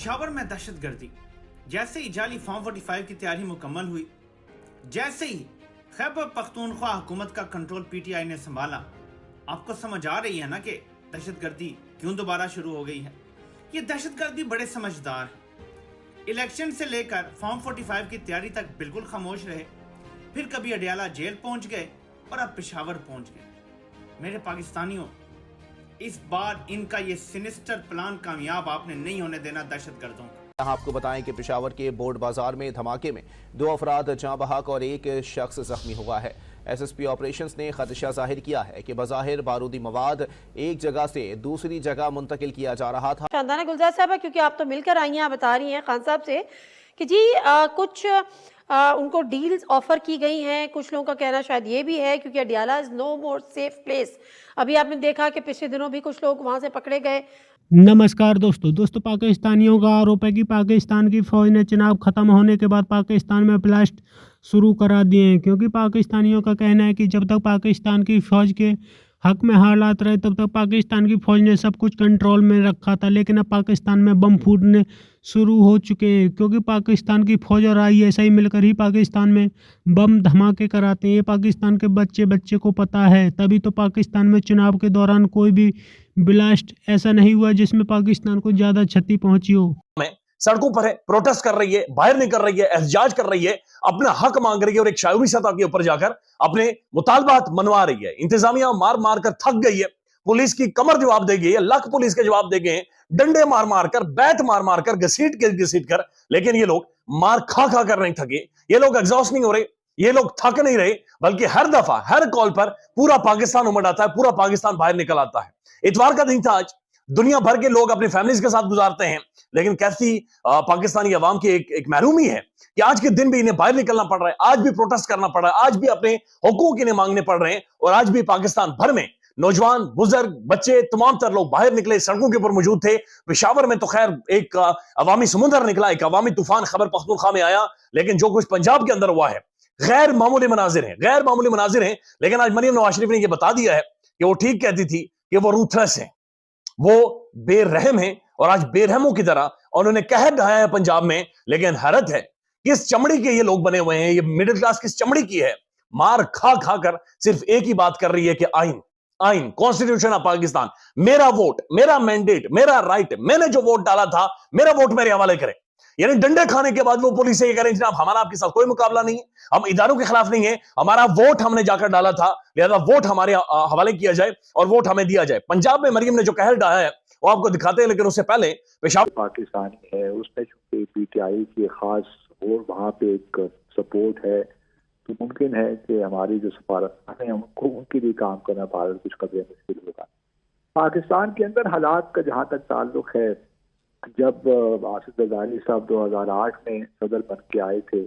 पेशावर में दहशतगर्दी। जैसे ही जाली फॉर्म 45 की तैयारी मुकम्मल हुई, जैसे ही खैबर पख्तूनख्वा हुकूमत का कंट्रोल पीटीआई ने संभाला, आपको समझ आ रही है ना कि दहशतगर्दी क्यों दोबारा शुरू हो गई है। ये दहशतगर्द भी बड़े समझदार हैं। इलेक्शन से लेकर फॉर्म 45 की तैयारी तक बिल्कुल खामोश रहे, फिर कभी अडियाला जेल पहुंच गए और अब पेशावर पहुंच गए। मेरे पाकिस्तानियों, इस बार इनका ये सिनिस्टर प्लान कामयाब आपने नहीं होने देना दहशतगर्दों का। आपको बताएं कि पेशावर के बोर्ड बाजार में धमाके में 2 अफराद जाँ बहक और 1 शख्स जख्मी हुआ है। एसएसपी ऑपरेशंस ने खदशा जाहिर किया है कि बज़ाहिर बारूदी मवाद एक जगह से दूसरी जगह मुंतकिल किया जा रहा था। शानदार गुलजार साहब, क्योंकि आप तो मिलकर आई हैं, आप बता रही हैं खान साहब से कि जी कुछ उनको डील्स ऑफर की गई हैं। कुछ लोगों का कहना शायद ये भी है क्योंकि Adiala is no more safe place. अभी आपने देखा कि पिछले दिनों भी कुछ लोग वहां से पकड़े गए। नमस्कार दोस्तों, पाकिस्तानियों का आरोप है कि पाकिस्तान की फ़ौज ने चुनाव ख़त्म होने के बाद पाकिस्तान में ब्लास्ट शुरू करा दिए हैं, क्योंकि पाकिस्तानियों का कहना है कि जब तक पाकिस्तान की फ़ौज के हक में हालात रहे तब तक पाकिस्तान की फ़ौज ने सब कुछ कंट्रोल में रखा था। लेकिन अब पाकिस्तान में बम फूटने शुरू हो चुके हैं, क्योंकि पाकिस्तान की फ़ौज और आईएसआई मिलकर ही पाकिस्तान में बम धमाके कराते हैं। ये पाकिस्तान के बच्चे को पता है, तभी तो पाकिस्तान में चुनाव के दौरान कोई भी ब्लास्ट ऐसा नहीं हुआ जिसमें पाकिस्तान को ज़्यादा क्षति पहुंची हो। सड़कों पर है, प्रोटेस्ट कर रही है, बाहर नहीं कर रही है, एहतजाज कर रही है, अपना हक मांग रही है और एक शायरी सतह के ऊपर जाकर अपने मुतालबात मनवा रही है। इंतजामिया मार मार कर थक गई है, पुलिस की कमर जवाब दे गई है, लाख पुलिस के जवाब दे गए, डंडे मार मार कर, बैत मार मार कर, घसीट कर, लेकिन ये लोग मार खा खा कर नहीं थके, ये लोग एग्जॉस्ट नहीं हो रहे, ये लोग थक नहीं रहे, बल्कि हर दफा हर कॉल पर पूरा पाकिस्तान उमड़ आता है, पूरा पाकिस्तान बाहर निकल आता है। इतवार का दिन था आज, दुनिया भर के लोग अपनी फैमिलीज के साथ गुजारते हैं, लेकिन कैसी पाकिस्तानी अवाम की एक महरूमी है कि आज के दिन भी इन्हें बाहर निकलना पड़ रहा है, आज भी प्रोटेस्ट करना पड़ रहा है, आज भी अपने हुकूक इन्हें मांगने पड़ रहे हैं, और आज भी पाकिस्तान भर में नौजवान, बुजुर्ग, बच्चे, तमाम तर लोग बाहर निकले, सड़कों के ऊपर मौजूद थे। पेशावर में तो खैर एक अवामी समुद्र निकला, एक अवामी तूफान खैबर पख्तूनख्वा में आया, लेकिन जो कुछ पंजाब के अंदर हुआ है गैर मामूली मनाजिर हैं। लेकिन आज मरियम नवाज शरीफ ने यह बता दिया है कि वो ठीक कहती थी कि वो रूथलेस है, वो बेरहम है, और आज बेरहमों की तरह उन्होंने कहर ढाया है पंजाब में। लेकिन हैरत है किस चमड़ी के ये लोग बने हुए हैं, ये मिडिल क्लास किस चमड़ी की है, मार खा खा कर सिर्फ एक ही बात कर रही है कि आइन कॉन्स्टिट्यूशन ऑफ पाकिस्तान, मेरा वोट, मेरा मैंडेट, मेरा राइट, मैंने जो वोट डाला था मेरा वोट मेरे हवाले करें। यानी डंडे खाने के बाद वो पुलिस से ये करें जनाब हमारा आपके साथ कोई मुकाबला नहीं है, हम इदारों के खिलाफ नहीं है, हमारा वोट हमने जाकर डाला था, लिहाजा वोट हमारे हवाले किया जाए और वोट हमें दिया जाए। पंजाब में मरियम ने जो कहर डाला है वो आपको दिखाते हैं, लेकिन उससे पहले पेशावर पाकिस्तानी है, उसमें चूंकि पीटीआई की खास और वहाँ पे एक सपोर्ट है, तो मुमकिन है कि हमारी जो सफारत है उनको उनके लिए काम करना भारत कुछ कदर मुश्किल होगा। पाकिस्तान के अंदर हालात का जहाँ तक ताल्लुक है, जब आसिफ जरदारी साहब 2008 में सदर बन के आए थे,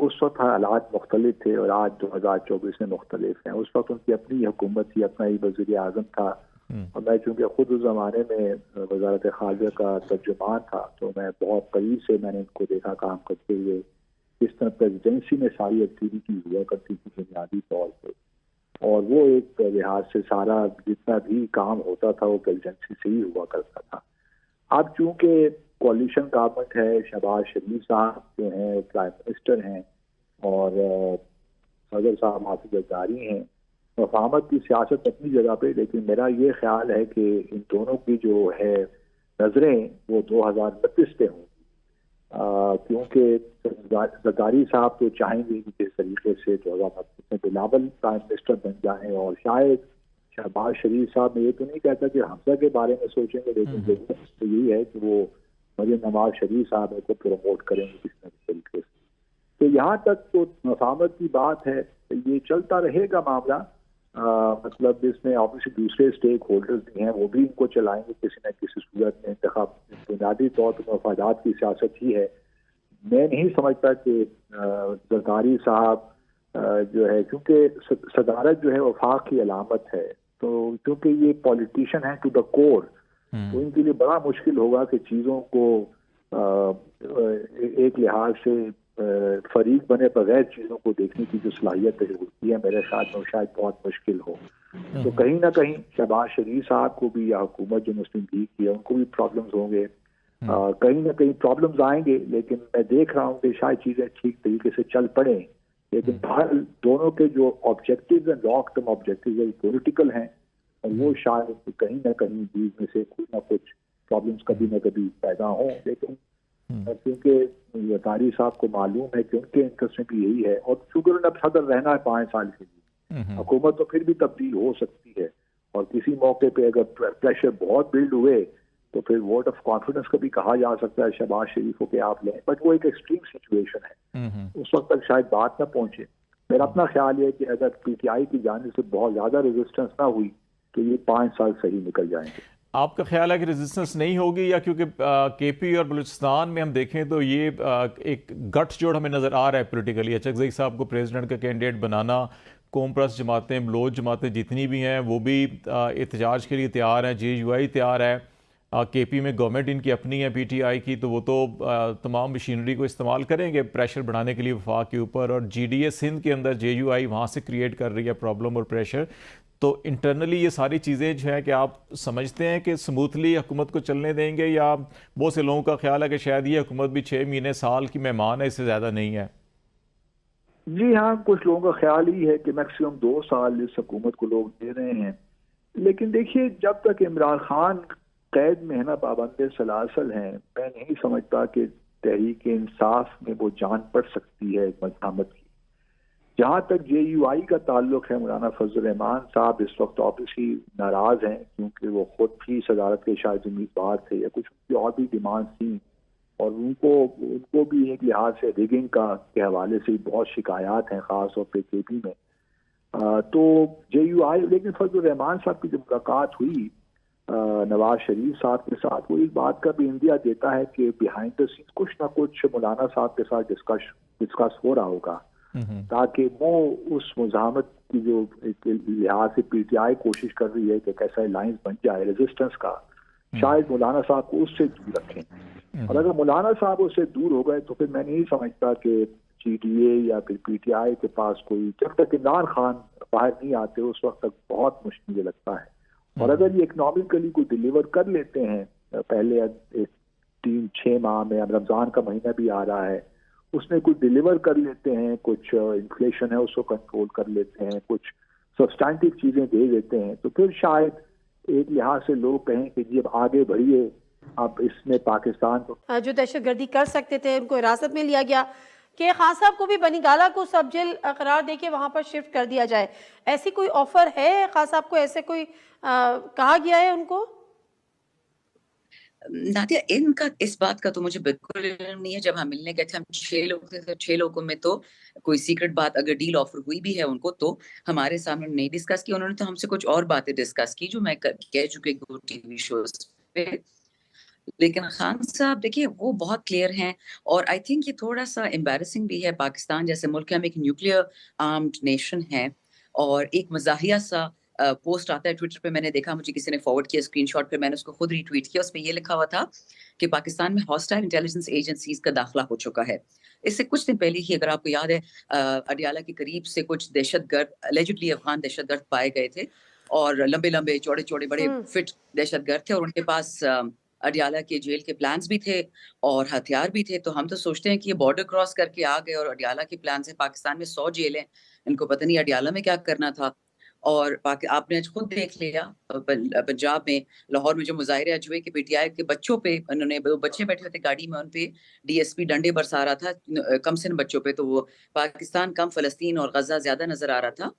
उस वक्त हालात मुख्तलिफ थे और आज 2024 में मुख्तलिफ हैं। उस वक्त उनकी अपनी हुकूमत थी, अपना ही वज़ीर आज़म था, और मैं चूँकि खुद उस ज़माने में वज़ारत ख़ारजा का तर्जुमान था, तो मैं बहुत करीब से मैंने इनको देखा काम करते हुए, किस तरह प्रेसिडेंसी में सारी एक्टिविटी हुआ करती थी बुनियादी तौर पर, और वो एक लिहाज से सारा जितना भी काम होता था वो प्रेसिडेंसी से ही हुआ करता था। अब चूंकि कोalition गवर्नमेंट है, शहबाज शरीफ साहब जो हैं प्राइम मिनिस्टर हैं और सदर साहब आसिफ जरदारी हैं, मफाहमत की सियासत अपनी जगह पे, लेकिन मेरा ये ख्याल है कि इन दोनों की जो है नजरें वो 2032 पे होंगी, क्योंकि जरदारी साहब तो चाहेंगे कि किस तरीके से 2032 में बिलावल प्राइम मिनिस्टर बन जाएं, और शायद शहबाज शरीफ साहब मैं ये तो नहीं कहता कि हमजा के बारे में सोचेंगे, लेकिन जरूरत तो यही है कि वो मरियम नवाज शरीफ साहब को प्रमोट करेंगे किस तरीके से। तो यहाँ तक तो मफाहमत की बात है, ये चलता रहेगा मामला। मतलब इसमें ऑब्वियसली दूसरे स्टेक होल्डर्स भी हैं, वो भी इनको चलाएंगे किसी न किसी सूरत में। इंतखाब बुनियादी तौर पर मफादात की सियासत ही है। मैं नहीं समझता कि जरदारी साहब जो है, क्योंकि सदारत जो है वफाक की अलामत है, तो क्योंकि ये पॉलिटिशियन है टू द कोर, तो इनके लिए बड़ा मुश्किल होगा कि चीज़ों को एक लिहाज से फरीक बने बगैर चीज़ों को देखने की जो सलाहियत होती है, मेरे साथ में शायद बहुत मुश्किल हो। तो कहीं ना कहीं शहबाज शरीफ साहब को भी या हुकूमत जो मुस्लिम लीग की है उनको भी प्रॉब्लम्स होंगे, कहीं ना कहीं प्रॉब्लम्स आएंगे, लेकिन मैं देख रहा हूँ कि शायद चीजें ठीक तरीके से चल पड़े। लेकिन बाहर दोनों के जो ऑब्जेक्टिव्स हैं, लॉन्ग टर्म ऑब्जेक्टिव्स हैं, पॉलिटिकल हैं, और वो शायद कहीं ना कहीं बीच में से कुछ ना कुछ प्रॉब्लम्स कभी ना कभी पैदा हों। लेकिन क्योंकि कारी साहब को मालूम है कि उनके इंटरेस्ट में भी यही है, और शुगर ने अब सदर रहना है 5 साल के लिए, हुकूमत तो फिर भी तब्दील हो सकती है, और किसी मौके पे अगर प्रेशर बहुत बिल्ड हुए तो फिर वोट ऑफ कॉन्फिडेंस का भी कहा जा सकता है शहबाज शरीफ को कि आप लें, बट वो एक एक्सट्रीम सिचुएशन है, उस वक्त तक शायद बात ना पहुंचे। मेरा अपना ख्याल है कि अगर पीटीआई की जानिब से बहुत ज्यादा रेजिस्टेंस ना हुई तो ये 5 साल सही निकल जाएंगे। आपका ख्याल है कि रेजिस्टेंस नहीं होगी, या क्योंकि केपी और बलूचिस्तान में हम देखें तो ये एक गठजोड़ हमें नज़र आ रहा है पॉलिटिकली, चकजई साहब को प्रेसिडेंट का कैंडिडेट बनाना, कौम परस्त जमातें, बलोच जमातें जितनी भी हैं वो भी एहतजाज के लिए तैयार हैं, JUI तैयार है, केपी में गवर्नमेंट इनकी अपनी है PTI की, तो वो तो तमाम मशीनरी को इस्तेमाल करेंगे प्रेशर बढ़ाने के लिए वफाक के ऊपर, और GDA सिंध के अंदर JUI वहाँ से क्रिएट कर रही है प्रॉब्लम और प्रेशर। तो इंटरनली ये सारी चीज़ें जो हैं कि आप समझते हैं कि स्मूथली हुकूमत को चलने देंगे, या बहुत से लोगों का ख्याल है कि शायद ये हुकूमत भी 6 महीने साल की मेहमान है, इससे ज़्यादा नहीं है? जी हाँ, कुछ लोगों का ख्याल ही है कि मैक्सिमम 2 साल इस हुकूमत को लोग दे रहे हैं। लेकिन देखिए, जब तक इमरान खान कैद में है ना, पाबंद सलासल हैं, मैं नहीं समझता कि तहरीक इंसाफ में वो जान पड़ सकती है मज़ामत की। जहाँ तक JUI का ताल्लुक है, मौलाना फजल रहमान साहब इस वक्त ऑब्वियसली नाराज हैं, क्योंकि वो खुद भी सदारत के शायद उम्मीदवार थे, या कुछ उनकी और भी डिमांड थी, और उनको भी एक लिहाज से रिगिंग के हवाले से बहुत शिकायत हैं, खास तौर पे केपी में। तो JUI, लेकिन फजल रहमान साहब की जब मुलाकात हुई नवाज शरीफ साहब के साथ, वो इस बात का भी इंदिया देता है कि बिहाइंड द सीन कुछ ना कुछ मौलाना साहब के साथ डिस्कस हो रहा होगा, ताकि वो उस मुजामत की जो एक लिहाज से PTI कोशिश कर रही है कि कैसा अलायंस बन जाए रेजिस्टेंस का, शायद मौलाना साहब को उससे दूर रखें। और अगर मौलाना साहब उससे दूर हो गए तो फिर मैं नहीं समझता कि GDA या फिर PTI के पास कोई, जब तक इमरान खान बाहर नहीं आते उस वक्त तक बहुत मुश्किल मुझे लगता है। और अगर ये इकनॉमिकली को डिलीवर कर लेते हैं, पहले 3-6 माह में, अब रमजान का महीना भी आ रहा है, उसमें कुछ डिलीवर कर लेते हैं, कुछ इन्फ्लेशन है उसको कंट्रोल कर लेते हैं, कुछ सब्सटैंटिव चीजें दे देते हैं, तो फिर शायद एक लिहाज से लोग कहें कि जी अब आगे बढ़िए, अब इसमें पाकिस्तान को जो दहशतगर्दी कर सकते थे उनको हिरासत में लिया गया कि खान साहब को भी बनीगाला को सब जेल करार देके वहां पर शिफ्ट कर दिया जाए। ऐसी कोई ऑफर है खान साहब को, ऐसे कोई कहा गया है उनको? नादिया, इनका इस बात का तो मुझे बिल्कुल इल्म नहीं है। जब हम मिलने गए थे, हम 6 लोग थे, तो 6 लोगों में तो कोई सीक्रेट बात, अगर डील ऑफर हुई भी है उनको, तो हमारे सामने नहीं डिस्कस की। उन्होंने तो हमसे कुछ और बातें डिस्कस की जो मैं कह चुकी 2 TV शोज पे। लेकिन खान साहब देखिए, वो बहुत क्लियर हैं, और आई थिंक ये थोड़ा सा एम्बैरेसिंग भी है। पाकिस्तान जैसे मुल्क, हम एक न्यूक्लियर आर्म्ड नेशन है, और एक मजाहिया सा पोस्ट आता है ट्विटर पे, मैंने देखा, मुझे किसी ने फॉरवर्ड किया स्क्रीनशॉट पे, मैंने उसको खुद रीट्वीट किया। उसमें ये लिखा हुआ था कि पाकिस्तान में हॉस्टाइल इंटेलिजेंस एजेंसीज का दाखिला हो चुका है। इससे कुछ दिन पहले ही, अगर आपको याद है, अडियाला के करीब से कुछ दहशतगर्द, एलिजिडली अफगान दहशतगर्द पाए गए थे, और लंबे लंबे चौड़े चौड़े बड़े फिट दहशतगर्द थे, और उनके पास अडियाला के जेल के प्लान्स भी थे और हथियार भी थे। तो हम तो सोचते हैं कि ये बॉर्डर क्रॉस करके आ गए, और अडियाला के प्लान से पाकिस्तान में 100 जेल हैं, इनको पता नहीं अडियाला में क्या करना था। और आपने आज खुद देख लिया पंजाब में, लाहौर में जो मुजाहिरे आज हुए कि PTI के बच्चों पे, उन्होंने बच्चे बैठे थे गाड़ी में, उन पे DSP डंडे बरसा रहा था, कम से कम बच्चों पे, तो वो पाकिस्तान कम फलस्तीन और गजा ज्यादा नजर आ रहा था।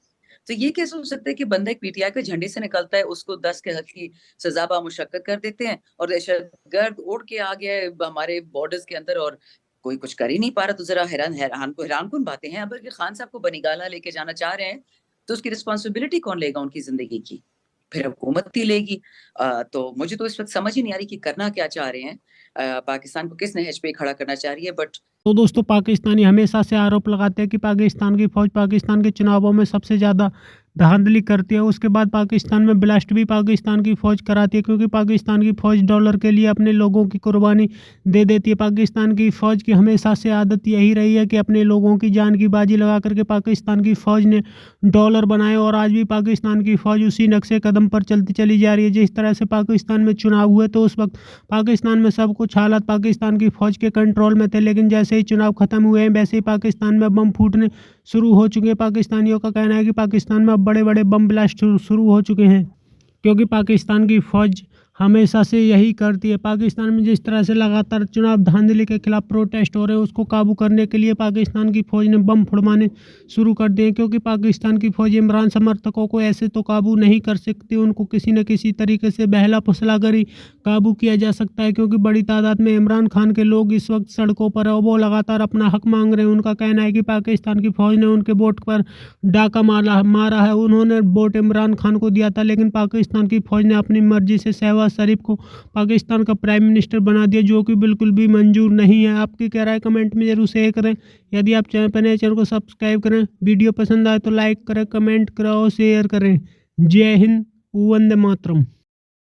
तो ये कैसे हो सकता है कि बंदा एक PTI के झंडे से निकलता है, उसको 10 के हद की सजा बामुशक्कत कर देते हैं, और दहशतगर्द उड़ के आ गया है हमारे बॉर्डर्स के अंदर, और कोई कुछ कर ही नहीं पा रहा। तो जरा हैरान कौन बातें हैं। अगर खान साहब को बनीगाला लेके जाना चाह रहे हैं, तो उसकी रिस्पॉन्सिबिलिटी कौन लेगा उनकी जिंदगी की? फिर हुकूमत ही लेगी। तो मुझे तो इस वक्त समझ ही नहीं आ रही कि करना क्या चाह रहे हैं, पाकिस्तान को किस नहज पे खड़ा करना चाह रही है। बट तो दोस्तों, पाकिस्तानी हमेशा से आरोप लगाते हैं कि पाकिस्तान की फौज पाकिस्तान के चुनावों में सबसे ज़्यादा धांधली करती है। उसके बाद पाकिस्तान में ब्लास्ट भी पाकिस्तान की फ़ौज कराती है, क्योंकि पाकिस्तान की फ़ौज डॉलर के लिए अपने लोगों की कुर्बानी दे देती है। पाकिस्तान की फ़ौज की हमेशा से आदत यही रही है कि अपने लोगों की जान की बाजी लगा करके पाकिस्तान की फ़ौज ने डॉलर बनाए, और आज भी पाकिस्तान की फ़ौज उसी नक्शे कदम पर चलती चली जा रही है। जिस तरह से पाकिस्तान में चुनाव हुए तो उस वक्त पाकिस्तान में सब कुछ हालात पाकिस्तान की फ़ौज के कंट्रोल में थे, लेकिन जैसे ही चुनाव ख़त्म हुए हैं वैसे ही पाकिस्तान में बम फूटने शुरू हो चुके हैं। पाकिस्तानियों का कहना है कि पाकिस्तान में अब बड़े बड़े बम ब्लास्ट शुरू हो चुके हैं, क्योंकि पाकिस्तान की फ़ौज हमेशा से यही करती है। पाकिस्तान में जिस तरह से लगातार चुनाव धांधली के खिलाफ प्रोटेस्ट हो रहे हैं, उसको काबू करने के लिए पाकिस्तान की फ़ौज ने बम फुड़वाने शुरू कर दिए, क्योंकि पाकिस्तान की फ़ौज इमरान समर्थकों को ऐसे तो काबू नहीं कर सकती, उनको किसी न किसी तरीके से बहला फुसला कर ही काबू किया जा सकता है। क्योंकि बड़ी तादाद में इमरान खान के लोग इस वक्त सड़कों पर है, वो लगातार अपना हक मांग रहे हैं। उनका कहना है कि पाकिस्तान की फ़ौज ने उनके वोट पर डाका मारा है। उन्होंने वोट इमरान खान को दिया था, लेकिन पाकिस्तान की फ़ौज ने अपनी मर्जी से शहबाज शरीफ को पाकिस्तान का प्राइम मिनिस्टर बना दिया, जो कि बिल्कुल भी मंजूर नहीं है। आपकी क्या राय कमेंट में जरूर शेयर करें। यदि आप चैनल पर नए, चैनल को सब्सक्राइब करें। वीडियो पसंद आए तो लाइक करें, कमेंट करें और शेयर करें। जय हिंद, वंदे मातरम।